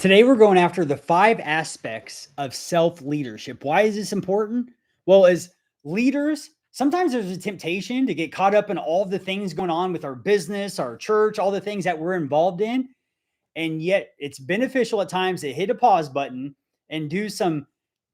Today, we're going after the 5 aspects of self-leadership. Why is this important? Well, as leaders, sometimes there's a temptation to get caught up in all the things going on with our business, our church, all the things that we're involved in. And yet, it's beneficial at times to hit a pause button and do some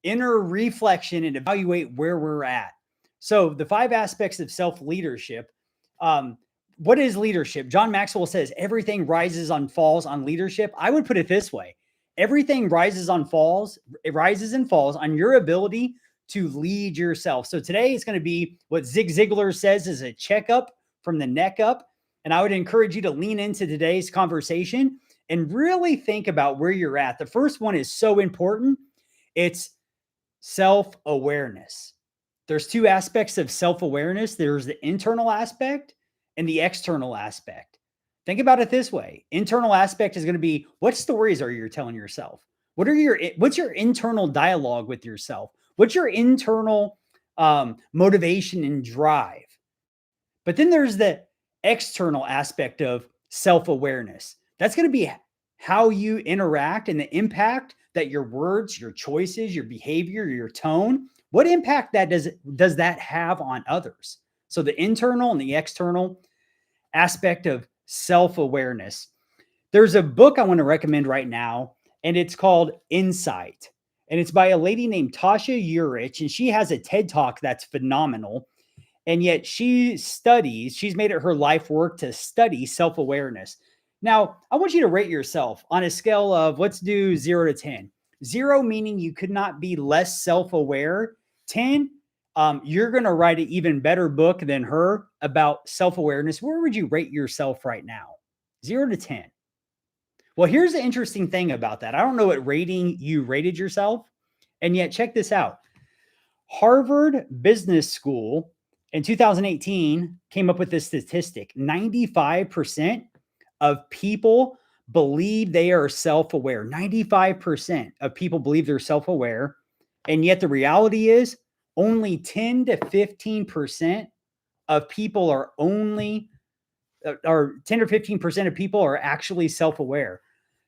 inner reflection and evaluate where we're at. So, the 5 aspects of self-leadership. Um, what is leadership? John Maxwell says everything rises and falls on leadership. I would put it this way: everything it rises and falls on your ability to lead yourself. So today it's going to be what Zig Ziglar says is a checkup from the neck up. And I would encourage you to lean into today's conversation and really think about where you're at. The first one is so important. It's self-awareness. There's 2 aspects of self-awareness. There's the internal aspect and the external aspect. Think about it this way. Internal aspect is going to be, what stories are you telling yourself? What's your internal dialogue with yourself? What's your internal motivation and drive? But then there's the external aspect of self-awareness. That's going to be how you interact and the impact that your words, your choices, your behavior, your tone, what impact does that have on others? So the internal and the external aspect of self-awareness. There's a book I want to recommend right now, and it's called Insight. And it's by a lady named Tasha Eurich, and she has a TED Talk that's phenomenal. And yet she's made it her life work to study self-awareness. Now, I want you to rate yourself on a scale of, let's do 0 to 10. 0 meaning you could not be less self-aware. 10, you're going to write an even better book than her about self-awareness. Where would you rate yourself right now? 0 to 10. Well, here's the interesting thing about that. I don't know what rating you rated yourself. And yet, check this out. Harvard Business School in 2018 came up with this statistic. 95% of people believe they are self-aware. 95% of people believe they're self-aware. And yet the reality is only 10 to 15% of people are 10 or 15% of people are actually self-aware.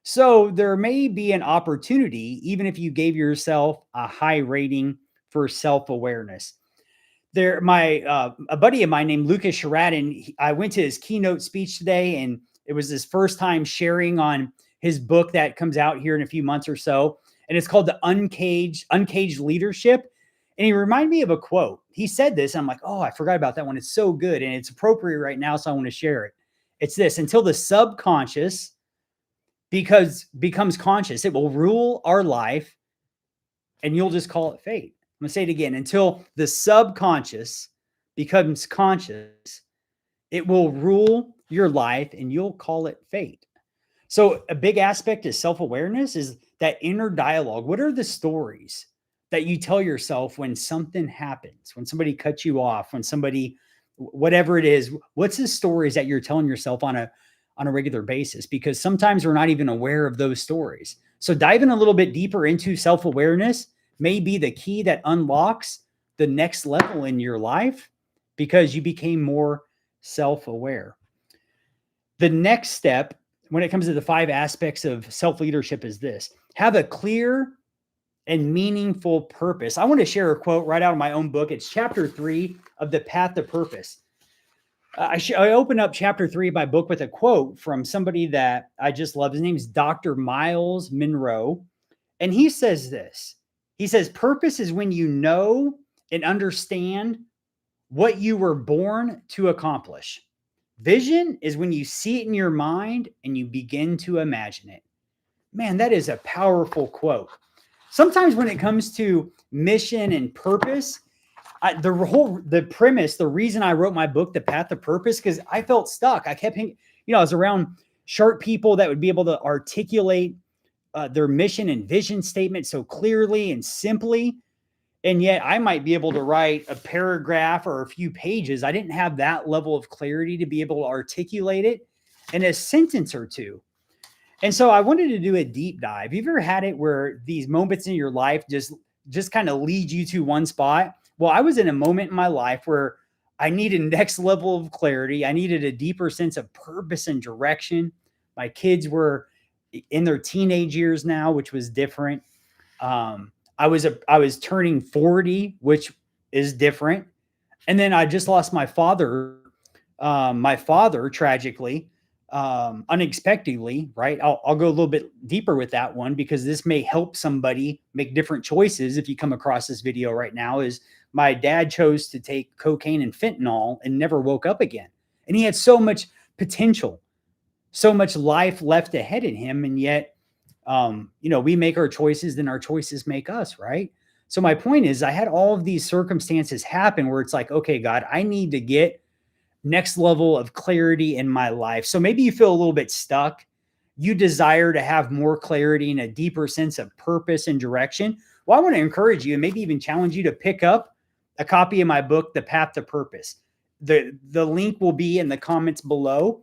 So there may be an opportunity, even if you gave yourself a high rating for self-awareness. A buddy of mine named Lucas Sheridan, I went to his keynote speech today, and it was his first time sharing on his book that comes out here in a few months or so. And it's called the Uncaged Leadership. And he reminded me of a quote. He said this, and I'm like, oh, I forgot about that one. It's so good, and it's appropriate right now, so I want to share it. It's this: until the subconscious becomes conscious, it will rule our life, and you'll just call it fate. I'm going to say it again. Until the subconscious becomes conscious, it will rule your life, and you'll call it fate. So a big aspect of self-awareness is that inner dialogue. What are the stories that you tell yourself when something happens, when somebody cuts you off, when somebody, whatever it is? What's the stories that you're telling yourself on a regular basis? Because sometimes we're not even aware of those stories. So diving a little bit deeper into self-awareness may be the key that unlocks the next level in your life, because you became more self-aware. The next step when it comes to the 5 aspects of self-leadership is this: have a clear and meaningful purpose. I want to share a quote right out of my own book. It's chapter 3 of The Path to Purpose. I open up chapter 3 of my book with a quote from somebody that I just love. His name is Dr. Miles Monroe. And he says this. He says, purpose is when you know and understand what you were born to accomplish. Vision is when you see it in your mind and you begin to imagine it. Man, that is a powerful quote. Sometimes when it comes to mission and purpose, the premise, the reason I wrote my book, The Path to Purpose, because I felt stuck. I kept, I was around sharp people that would be able to articulate their mission and vision statement so clearly and simply. And yet I might be able to write a paragraph or a few pages. I didn't have that level of clarity to be able to articulate it in a sentence or two. And so I wanted to do a deep dive. Have you ever had it where these moments in your life just kind of lead you to one spot? Well, I was in a moment in my life where I needed next level of clarity. I needed a deeper sense of purpose and direction. My kids were in their teenage years now, which was different. I was turning 40, which is different. And then I just lost my father. My father tragically, unexpectedly, right? I'll go a little bit deeper with that one because this may help somebody make different choices. If you come across this video right now, is my dad chose to take cocaine and fentanyl and never woke up again. And he had so much potential, so much life left ahead in him. And yet, we make our choices, then our choices make us, right? So my point is, I had all of these circumstances happen where it's like, okay, God, I need to get next level of clarity in my life. So maybe you feel a little bit stuck. You desire to have more clarity and a deeper sense of purpose and direction. Well, I want to encourage you and maybe even challenge you to pick up a copy of my book, The Path to Purpose. The link will be in the comments below.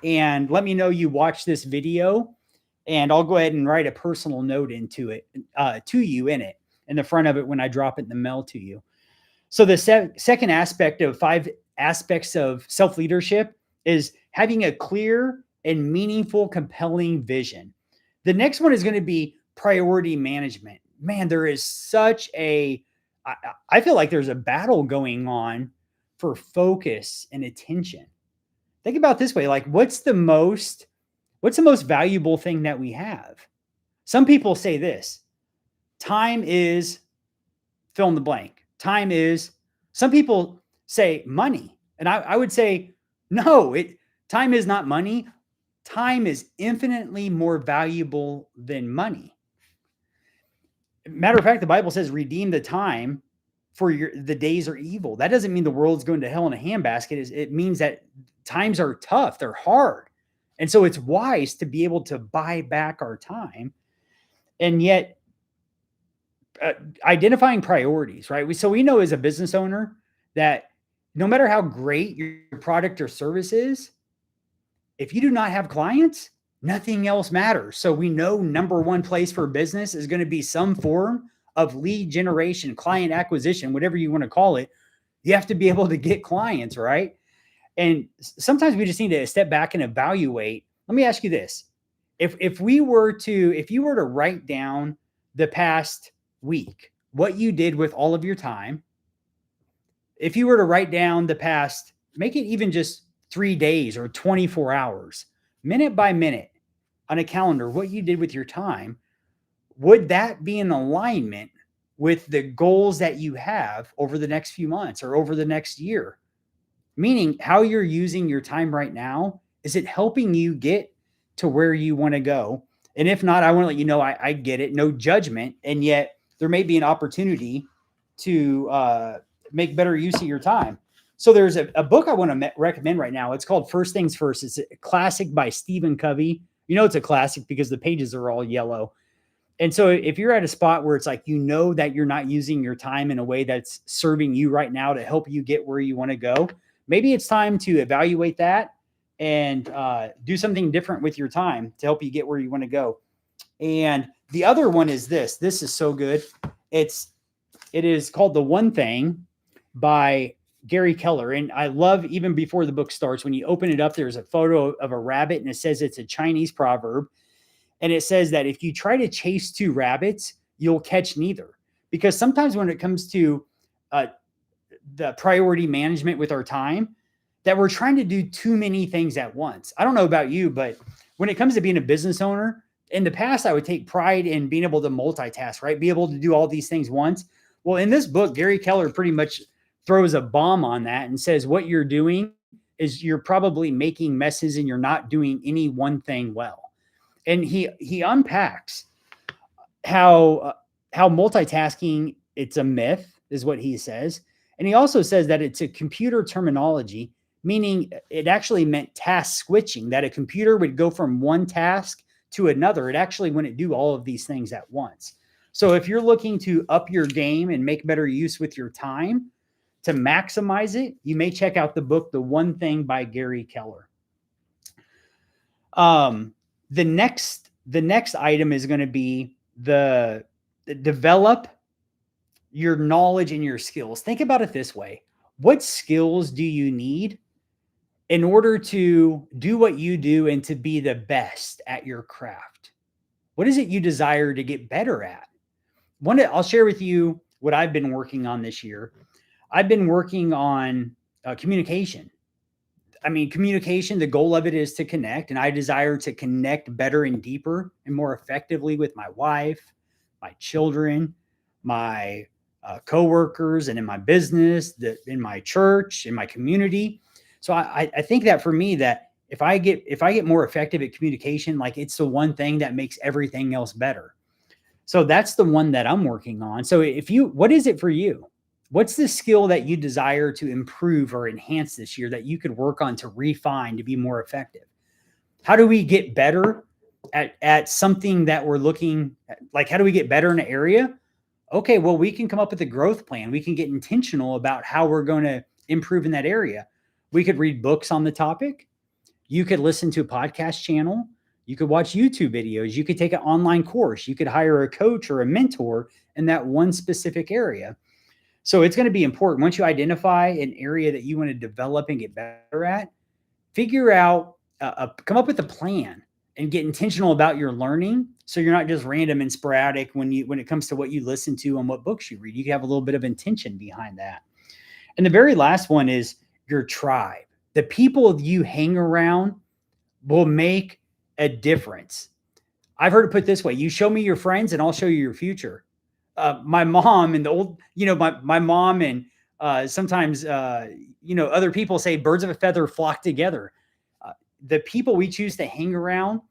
And let me know you watch this video, and I'll go ahead and write a personal note into it, to you in it, in the front of it when I drop it in the mail to you. So the second aspect of 5 aspects of self-leadership is having a clear and meaningful, compelling vision. The next one is going to be priority management. Man, there is such I feel like there's a battle going on for focus and attention. Think about it this way, like what's the most valuable thing that we have? Some people say this: time is fill in the blank. Time is, some people say money. And I would say, no, time is not money. Time is infinitely more valuable than money. Matter of fact, the Bible says, redeem the time, for the days are evil. That doesn't mean the world's going to hell in a handbasket. It means that times are tough, they're hard. And so it's wise to be able to buy back our time. And yet, identifying priorities, right? So we know as a business owner that no matter how great your product or service is, if you do not have clients, nothing else matters. So we know number one place for business is going to be some form of lead generation, client acquisition, whatever you want to call it. You have to be able to get clients, right? And sometimes we just need to step back and evaluate. Let me ask you this. If you were to write down the past week, what you did with all of your time, if you were to write down the past, make it even just 3 days or 24 hours, minute by minute on a calendar, what you did with your time, would that be in alignment with the goals that you have over the next few months or over the next year? Meaning, how you're using your time right now, is it helping you get to where you want to go? And if not, I want to let you know I get it, no judgment. And yet there may be an opportunity to make better use of your time. So there's a book I want to recommend right now. It's called First Things First. It's a classic by Stephen Covey. You know it's a classic because the pages are all yellow. And so if you're at a spot where it's like, that you're not using your time in a way that's serving you right now to help you get where you want to go, maybe it's time to evaluate that and do something different with your time to help you get where you want to go. And the other one is this. This is so good. It is called The One Thing by Gary Keller. And I love, even before the book starts, when you open it up, there's a photo of a rabbit and it says it's a Chinese proverb. And it says that if you try to chase 2 rabbits, you'll catch neither. Because sometimes when it comes to the priority management with our time, that we're trying to do too many things at once. I don't know about you, but when it comes to being a business owner, in the past, I would take pride in being able to multitask, right? Be able to do all these things once. Well, in this book, Gary Keller pretty much throws a bomb on that and says what you're doing is you're probably making messes and you're not doing any one thing well. And he unpacks how multitasking, it's a myth, is what he says. And he also says that it's a computer terminology, meaning it actually meant task switching, that a computer would go from one task to another. It actually wouldn't do all of these things at once. So if you're looking to up your game and make better use with your time to maximize it, you may check out the book, The One Thing by Gary Keller. The next item is going to be the develop your knowledge and your skills. Think about it this way. What skills do you need in order to do what you do and to be the best at your craft? What is it you desire to get better at? I'll share with you what I've been working on this year. I've been working on communication. I mean, communication, the goal of it is to connect, and I desire to connect better and deeper and more effectively with my wife, my children, my coworkers, and in my business, in my church, in my community. So I think that for me, that if I get more effective at communication, like it's the one thing that makes everything else better. So that's the one that I'm working on. So what is it for you? What's the skill that you desire to improve or enhance this year that you could work on to refine to be more effective? How do we get better at something that we're looking at? Like, how do we get better in an area? Okay, well, we can come up with a growth plan. We can get intentional about how we're going to improve in that area. We could read books on the topic. You could listen to a podcast channel. You could watch YouTube videos. You could take an online course. You could hire a coach or a mentor in that one specific area. So it's going to be important once you identify an area that you want to develop and get better at, figure out, come up with a plan and get intentional about your learning. So you're not just random and sporadic when it comes to what you listen to and what books you read. You can have a little bit of intention behind that. And the very last one is your tribe. The people you hang around will make a difference. I've heard it put this way: you show me your friends and I'll show you your future. My mom and my mom and sometimes, other people say birds of a feather flock together. The people we choose to hang around,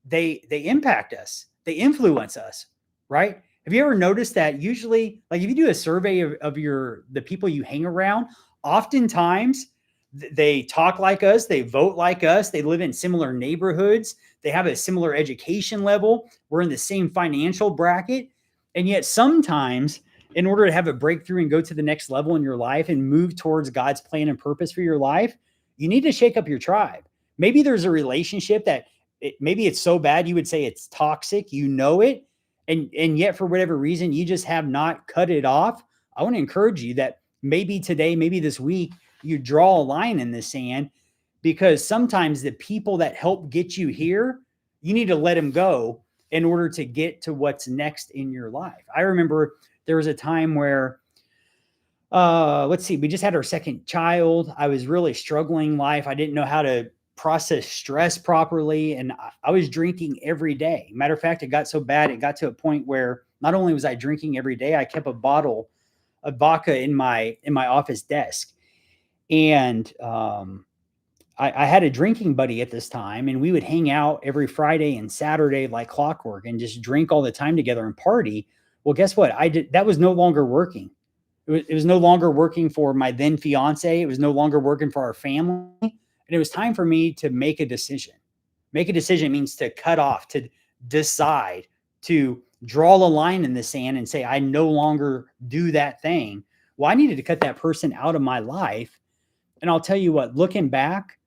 they impact us. They influence us, right? Have you ever noticed that usually, like if you do a survey of the people you hang around, oftentimes they talk like us, they vote like us, they live in similar neighborhoods, they have a similar education level, we're in the same financial bracket. And yet sometimes, in order to have a breakthrough and go to the next level in your life and move towards God's plan and purpose for your life, you need to shake up your tribe. Maybe there's a relationship that maybe it's so bad you would say it's toxic, it, and yet for whatever reason, you just have not cut it off. I want to encourage you that maybe today, maybe this week, you draw a line in the sand, because sometimes the people that help get you here, you need to let them go in order to get to what's next in your life. I remember there was a time where, we just had our second child. I was really struggling in life. I didn't know how to process stress properly. And I was drinking every day. Matter of fact, it got so bad, it got to a point where not only was I drinking every day, I kept a bottle of vodka in my office desk. And I had a drinking buddy at this time, and we would hang out every Friday and Saturday like clockwork and just drink all the time together and party. Well, guess what? That was no longer working. It was no longer working for my then fiance. It was no longer working for our family. And it was time for me to make a decision. Make a decision means to cut off, to decide, to draw a line in the sand and say, I no longer do that thing. Well, I needed to cut that person out of my life. And I'll tell you what, looking back,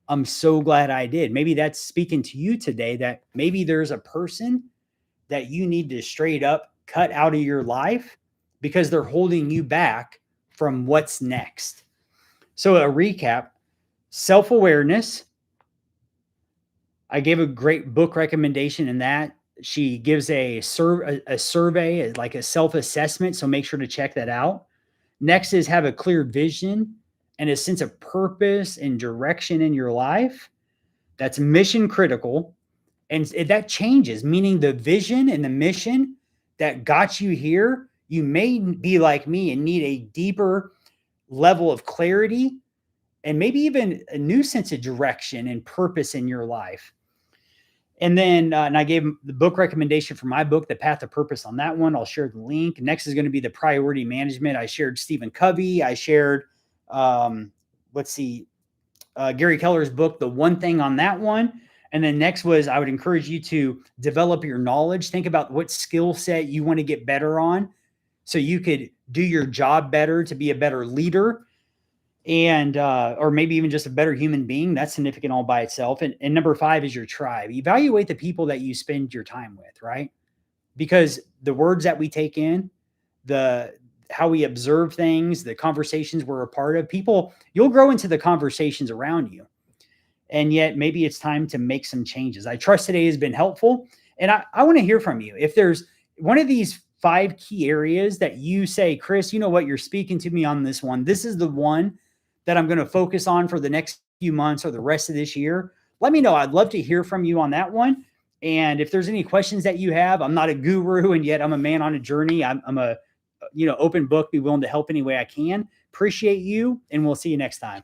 I'm so glad I did. Maybe that's speaking to you today, that maybe there's a person that you need to straight up cut out of your life because they're holding you back from what's next. So a recap: self-awareness. I gave a great book recommendation in that. She gives a survey, like a self-assessment. So make sure to check that out. Next is have a clear vision and a sense of purpose and direction in your life. That's mission critical. And that changes, meaning the vision and the mission that got you here, you may be like me and need a deeper level of clarity and maybe even a new sense of direction and purpose in your life. And then, and I gave the book recommendation for my book, The Path of Purpose, on that one. I'll share the link. Next is going to be the priority management. I shared Stephen Covey. I shared, Gary Keller's book, The One Thing, on that one. And then next was, I would encourage you to develop your knowledge. Think about what skill set you want to get better on so you could do your job better, to be a better leader, and or maybe even just a better human being. That's significant all by itself. And number 5 is your tribe. Evaluate the people that you spend your time with, right? Because the words that we take in, how we observe things, the conversations we're a part of, you'll grow into the conversations around you. And yet maybe it's time to make some changes. I trust today has been helpful. And I want to hear from you. If there's one of these 5 key areas that you say, Chris, you know what, you're speaking to me on this one. This is the one that I'm going to focus on for the next few months or the rest of this year. Let me know. I'd love to hear from you on that one. And if there's any questions that you have, I'm not a guru, and yet I'm a man on a journey. I'm a, open book, be willing to help any way I can. Appreciate you, and we'll see you next time.